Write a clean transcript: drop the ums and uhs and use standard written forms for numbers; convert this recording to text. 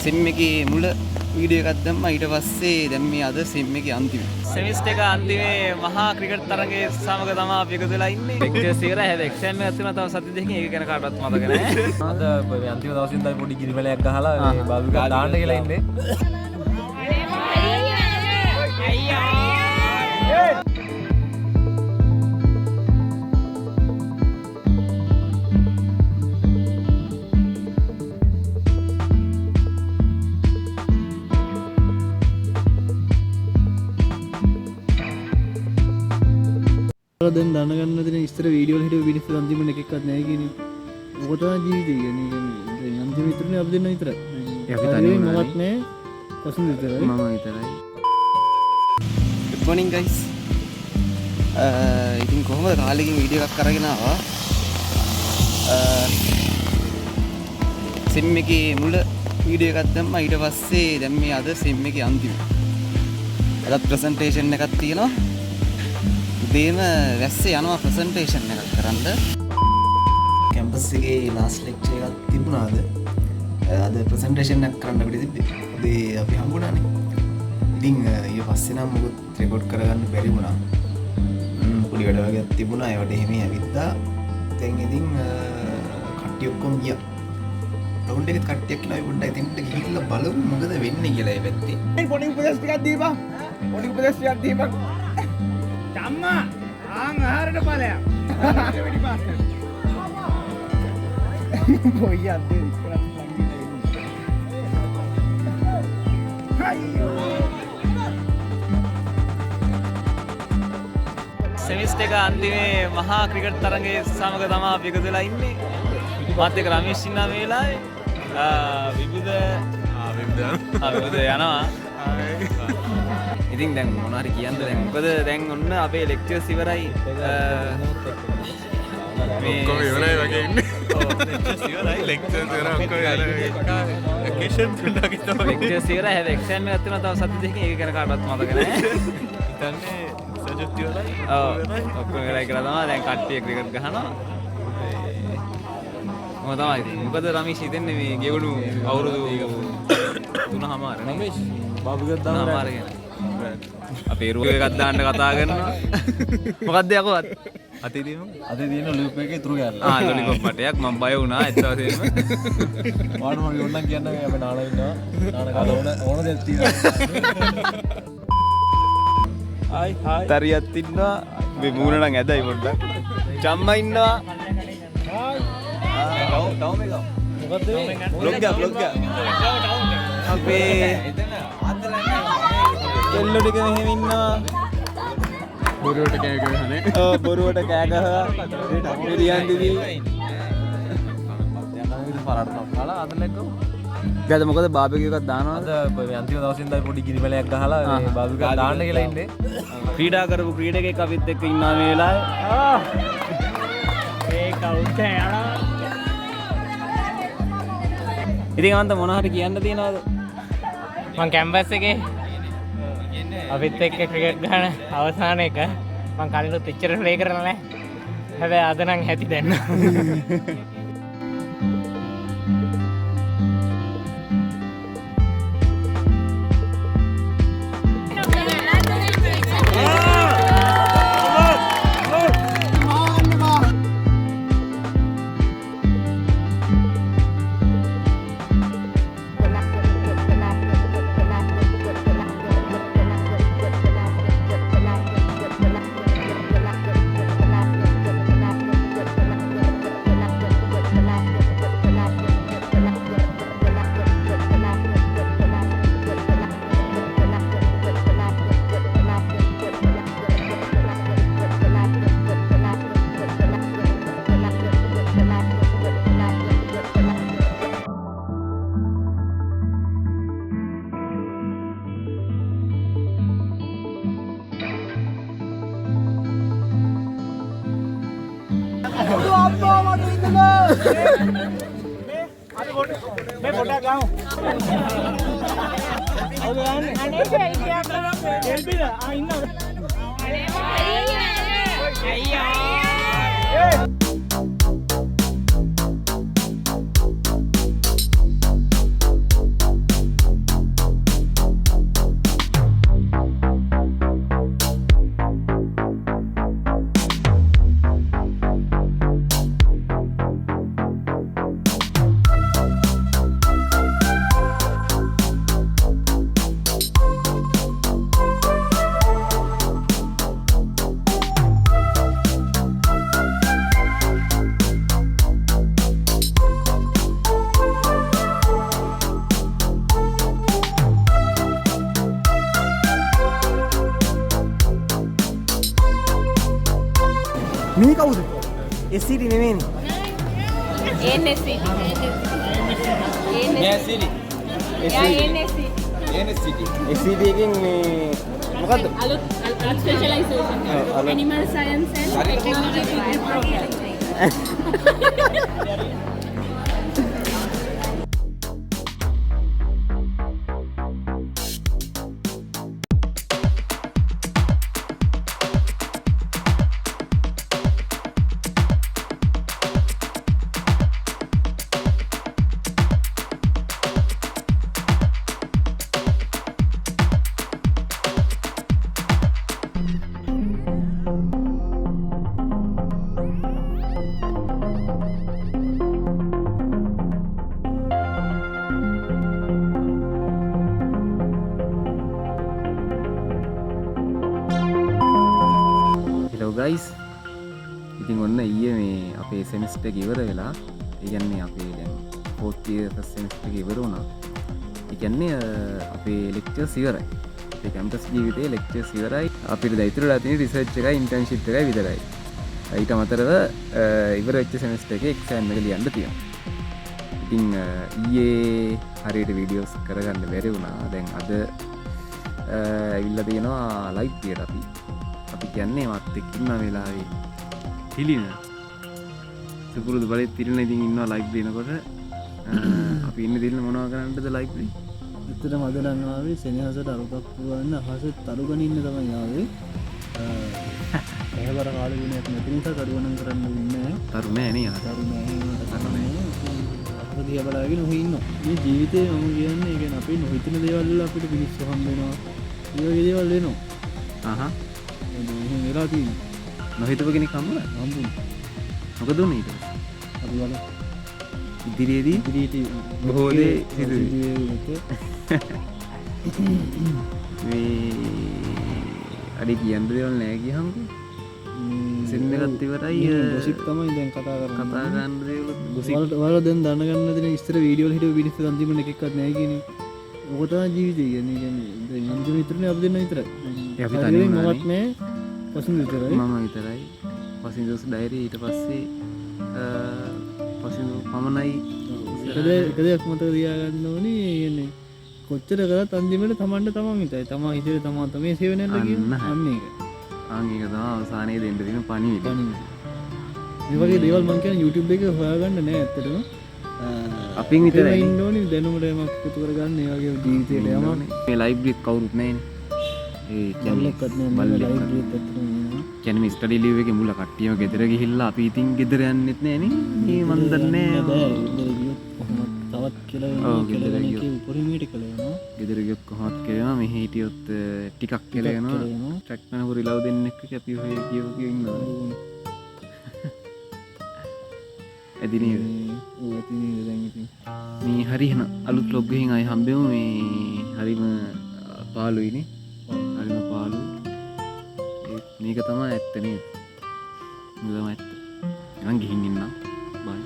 Sim එකේ මුල video එකක් දැම්මා. ඊට පස්සේ දැන් මේ අද සිම් එකේ අන්තිම සෙමිස්ටර් එක අන්තිමේ මහා ක්‍රිකට් තරගයේ සමග තමයි අපි එකතු වෙලා ඉන්නේ. ලෙක්චර්ස් ඉවරයි. හැබැයි එක්සෑම් එකක් තියෙනවා තව සති දෙකකින්. ඒක ගැන කාටවත් මතක නැහැ. අද මේ අන්තිම දවසේ ඉඳන් පොඩි කිරිමලයක් ගහලා මේ බාබුක දාන්න කියලා ඉන්නේ. දැන් දැනගන්න දෙන ඉස්තර වීඩියෝ වල හිටපු මිනිස්සු අන්තිමට එකක්වත් නැහැ කියන්නේ. ඔක තමයි ජීවිතය කියන්නේ. අන්තිම විතරනේ අපි දෙන්න විතරයි. අපි තනියම මමත් නෑ. කොසුන් විතරයි. මම විතරයි. Good morning guys. ඉතින් කොහොමද කාලෙකින් වීඩියෝ එකක් අරගෙන ආවා. සිම් එකේ මුල වීඩියෝ එකක් දැම්මා. ඊට පස්සේ දැන් මේ අද සිම් එකේ අන්තිම. අදත් ප්‍රසන්ටේෂන් එකක් තියෙනවා. උදේම වැස්සේ යනවා ප්‍රසන්ටේෂන් එකක් කරන්න. කැම්පස් එකේ ලාස්ට් ලෙක්චර් එකක් තිබුණාද? අද ප්‍රසන්ටේෂන් එකක් කරන්න අපිට තිබ්බේ. උදේ අපි හම්බුණානේ. ඉතින් ඊට පස්සේ නම් මොකද රෙකෝඩ් කරගන්න බැරි වුණා. පොඩි වැඩ වගේක් තිබුණා. ඒවට එහෙම ඇවිත්තා. දැන් ඉතින් කට්ටිය ඔක්කොම ගියා. රවුන්ඩ් එකේ කට්ටියක් කියලා අපි පොඩ්ඩක් එතෙන්ට ගිහිල්ලා බලමු මොකද වෙන්නේ කියලා ඒ පැත්තේ. පොඩි උපදේශ ටිකක් දීපන්. පොඩි උපදේශ ටිකක් දීපන්. අම්මා ආන් ආහාරට ඵලයක්. වෙඩි පාස්ටර්. කොයි අද්දේ ඉස්සරහට සෙමිස්ටර් එක අන්තිමේ මහා ක්‍රිකට් තරගයේ සමග තමයි අපි එකතු වෙලා ඉන්නේ. මාත් එක්ක රමේෂ් ඉන්නා මේ වෙලාවේ. විවිධ යනවා. ඉතින් දැන් මොනවා හරි කියන්න දැන් මොකද දැන් ඔන්න අපේ ලෙක්චර්ස් ඉවරයි. ඔක්කොම ඉවරයි වගේ ඉන්නේ. ඔව් ලෙක්චර්ස් ඉවරයි. ලෙක්චර්ස් ඉවරයි ඔක්කොම ඉවරයි. වෙකේෂන් තුනක් තමයි. ලෙක්චර්ස් ඉවරයි. හැබැයි එක්සෑම් එකක් තියෙනවා තව සති දෙකකින්. ඒක ගැන කාටවත් මතක නැහැ. හිතන්නේ සජුත් ඉවරයි. ඔව් ඔක්කොම ඉවරයි කියලා තමයි දැන් කට්ටිය ක්‍රිකට් ගහනවා. මොකද තමයි මොකද රමේෂ් හිතන්නේ මේ ගෙවුණු අවුරුදු 3:00මාර රමේෂ් බාබුක දාන්න 3:00මාර කියන අපේ රුව එකක් දාන්න කතා කරනවා. මොකක්ද යකෝ අතේ තියෙන ලූප් එකේ ඉතුරු ගෑල්ලා. ලොලිපොප් මටයක් මම බය වුණා ඇත්තටම. වාඩි මම ඕනනම් කියන්න අපි නාලා ඉන්නවා. නාලා ඕන දෙයක් තියෙනවා. හයි තරියක් ඉන්නවා. මේ මූණ නම් ඇදයි පොඩ්ඩක්. චම්මා ඉන්නවා. ටවුන් එක. මොකද්ද මේ? බ්ලොග් එක. අපේ කෙල්ලෝ ටික මෙහෙම ඉන්නවා. බොරුවට කෑ ගහන්නේ. ඔව් බොරුවට කෑ ගහලා එළියන් දිවි. කාලා අදලකෝ. ගාද මොකද බාබිකියු එකක් දානවද? අද මේ අන්තිම දවසේ ඉඳන් පොඩි කිරිමලයක් ගහලා මේ බාබුක දාන්න කියලා ඉන්නේ. ක්‍රීඩා කරපු ක්‍රීඩකෙක් අපිත් එක්ක ඉන්නවා මේ වෙලාවේ. ඒ කවුද යනවා? ඉතින් අන්ත මොනවා හරි කියන්න තියනවද? මං කැම්පස් එකේ අපිත් එක්ක ක්‍රිකට් ගහන අවසාන එක මං කලිනුත් එච්චර ප්ලේ කරලා නැහැ. හැබැයි අද නම් ඇති දැන්. Hey! මේ කවුද? SCT නෙමෙයිනේ. NSC. SCT එකෙන් මේ මොකද්ද? අලුත් ස්පෙෂලයිසේෂන්. Animal Science and Technology degree program. Guys ඉතින් ඔන්න ඊයේ මේ අපේ සෙමිස්ටර් එක ඉවර වෙලා ඒ කියන්නේ අපේ දැන් 4th year first semester එක ඉවර වුණා. ඒ කියන්නේ අපේ ලෙක්චර්ස් ඉවරයි. අපේ කැම්පස් ජීවිතයේ ලෙක්චර්ස් ඉවරයි. අපිට දැන් ඉතුරුලා තියෙන රිසර්ච් එකයි ඉන්ටර්න්ෂිප් එකයි විතරයි. ඊට අමතරව ඉවර වෙච්ච සෙමිස්ටර් එකේ එක්සෑම් එක ලියන්න තියෙනවා. ඉතින් ඊයේ හරියට වීඩියෝස් කරගන්න බැරි වුණා. දැන් අද ඇවිල්ලා තියෙනවා ලයිව් එකට අපි කියන්නේ මත් එක්ක ඉන්න වෙලාවේ තිලින සුපුරුදු බලේ තිලින ඉතින් ඉන්නවා ලයිව් දෙනකොට අපි ඉන්නේ තිලින මොනවා කරන්නද ලයිව් එකේ ඇත්තටම අද නම් ආවේ සෙනෙහසට අරුතක් පුරවන්න අහසෙ තරුගෙන ඉන්න තමයි ආවේ එහෙවර කාලේ දිනයක් නැති නිසා තරුවනම් කරන්න වෙන්නේ තරු නෑ නේ තරු නෑ අපිට දිහා බලාගෙන ඔහි ඉන්නවා මේ ජීවිතේ මම කියන්නේ ඒ කියන්නේ අපි නොහිතන දේවල් වල අපිට පිළිස්සු හම් වෙනවා ඒ වගේ දේවල් වෙනවා එහෙම වෙලා තියෙනවා නොහිතපු කෙනෙක් හම්බුණා හම්බුනේ මොකද උනේ ඊට අපි වල ඉදිරියේදී බොහෝ දේ සිදු මේ අඩි කියන්න දේවල් නෑ කියහම සින් එකත් ඉවරයි ගොසිප් තමයි දැන් කතා ගන්න දේවල් ගොසිප් වල දැන් දැනගන්න දෙන ඉස්තර වීඩියෝ වල හිටව මිනිස්සු අන්තිමට එකක්වත් නෑ කියන්නේ ඔක තමයි ජීවිතය කියන්නේ දැන් අන්තිම විතරනේ අපි දෙන්න විතරයි අපි තනියම මමත් නෑ පසින් විතරයි මම විතරයි පසින් දවස් ඩයරි ඊට පස්සේ පසින් පමණයි එක දෙයක් මතක තියාගන්න ඕනේ කියන්නේ කොච්චර කරත් අන්තිමට තමන්ට තමන් හිතයි තමා හිතේ තමා තමයි සේවනයල්ල කියන්නේ අන්න ඒක ඒක තමයි අවසානයේ දෙන්න තියෙන පණිවිඩය මේ වගේ දේවල් මම කියන්නේ YouTube එකේ හොයාගන්න නෑ ඇත්තටම අපින් විතරයි ඉන්න ඕනේ දැනුමට යමක් පුතු කරගන්න ඒ වගේ ජීවිතේට යමක් මේ ලයිබ්‍රරිත් කවුරුත් නැහැනේ ඒ බල්ලෙක්වත් නෑ ලයිබ්‍රරිත් ඇත්තටම කියන්නේ මේ ස්ටඩි ලීව් එකේ මුල කට්ටියම ගෙදර ගිහිල්ලා අපි ඉතින් ගෙදර යන්නෙත් නෑනේ මේ මන් දන්නේ තවත් කියලා කෙලවෙනකේ උපරිමයට කළේනවා ගෙදර ගියොත් කොහොමද කියලා මෙහි හිටියොත් ටිකක් කෙලවෙනවා ට්‍රැක් කරන හොරිලව් දෙන්නෙක් එක්ක අපි ඔය කියව ඉන්නවා ඇති නේද ඇති නේද දැන් ඉතින් මේ හරි එහෙනම් අලුත් vlog එකකින් ආයි හම්බෙමු මේ හරිම පාළුයිනේ හරිම පාළුයි මේක තමයි ඇත්ත නේද මේක තමයි ඇත්ත මම ගිහින් ඉන්නම් බයි